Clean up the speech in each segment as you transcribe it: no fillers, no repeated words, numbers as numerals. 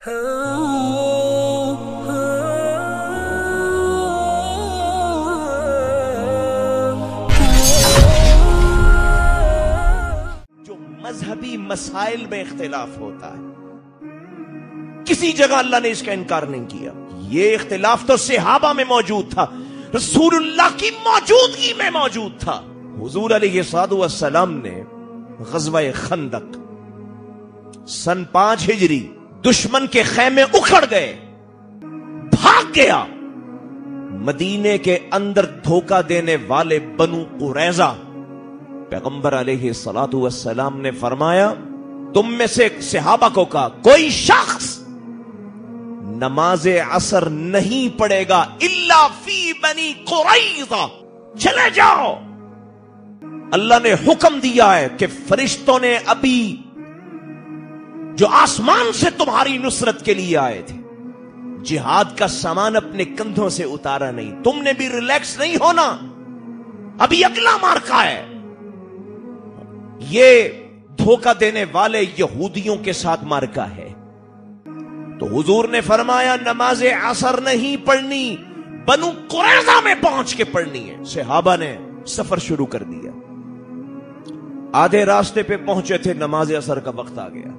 جو مذہبی مسائل میں اختلاف ہوتا ہے، کسی جگہ اللہ نے اس کا انکار نہیں کیا۔ یہ اختلاف تو صحابہ میں موجود تھا، رسول اللہ کی موجودگی میں موجود تھا۔ حضور علیہ الصلوۃ والسلام نے غزوہ خندق سن 5 ہجری دشمن کے خیمے اکھڑ گئے، بھاگ گیا۔ مدینے کے اندر دھوکہ دینے والے بنو قریظہ، پیغمبر علیہ الصلوۃ والسلام نے فرمایا، تم میں سے صحابہ کو کہا کوئی شخص نماز عصر نہیں پڑھے گا الا فی بنی قریظہ، چلے جاؤ۔ اللہ نے حکم دیا ہے کہ فرشتوں نے ابھی جو آسمان سے تمہاری نصرت کے لیے آئے تھے، جہاد کا سامان اپنے کندھوں سے اتارا نہیں، تم نے بھی ریلیکس نہیں ہونا، ابھی اگلا مارکا ہے۔ یہ دھوکہ دینے والے یہودیوں کے ساتھ مارکا ہے۔ تو حضور نے فرمایا نماز عصر نہیں پڑھنی، بنو قریظہ میں پہنچ کے پڑھنی ہے۔ صحابہ نے سفر شروع کر دیا، آدھے راستے پہ پہنچے تھے، نماز عصر کا وقت آ گیا،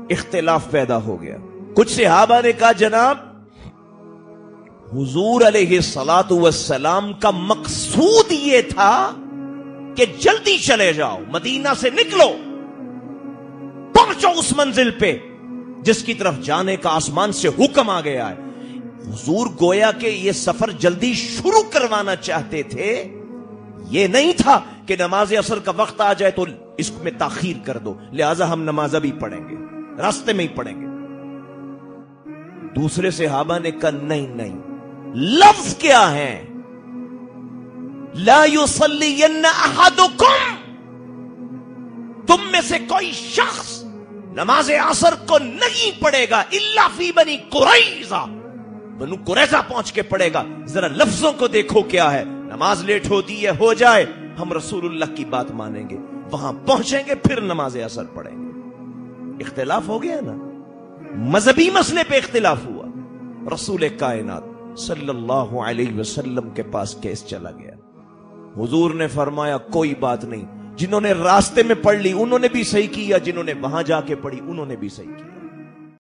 اختلاف پیدا ہو گیا۔ کچھ صحابہ نے کہا جناب حضور علیہ الصلوۃ والسلام کا مقصود یہ تھا کہ جلدی چلے جاؤ، مدینہ سے نکلو، پہنچو اس منزل پہ جس کی طرف جانے کا آسمان سے حکم آ گیا ہے۔ حضور گویا کہ یہ سفر جلدی شروع کروانا چاہتے تھے، یہ نہیں تھا کہ نماز عصر کا وقت آ جائے تو اس میں تاخیر کر دو، لہذا ہم نماز ابھی پڑھیں گے، راستے میں ہی پڑھیں گے۔ دوسرے صحابہ نے کہا نہیں، لفظ کیا ہے؟ لا یصلین احدکم، تم میں سے کوئی شخص نماز عصر کو نہیں پڑھے گا الا فی بنی قریظہ، بنو قریظہ پہنچ کے پڑھے گا۔ ذرا لفظوں کو دیکھو کیا ہے، نماز لیٹ ہوتی ہے ہو جائے، ہم رسول اللہ کی بات مانیں گے، وہاں پہنچیں گے پھر نماز عصر پڑھیں گے۔ اختلاف ہو گیا نا، مذہبی مسئلے پہ اختلاف ہوا، رسول کائنات صلی اللہ علیہ وسلم کے پاس کیس چلا گیا۔ حضور نے فرمایا کوئی بات نہیں، جنہوں نے راستے میں پڑھ لی انہوں نے بھی صحیح کیا، جنہوں نے وہاں جا کے پڑھی انہوں نے بھی صحیح کیا۔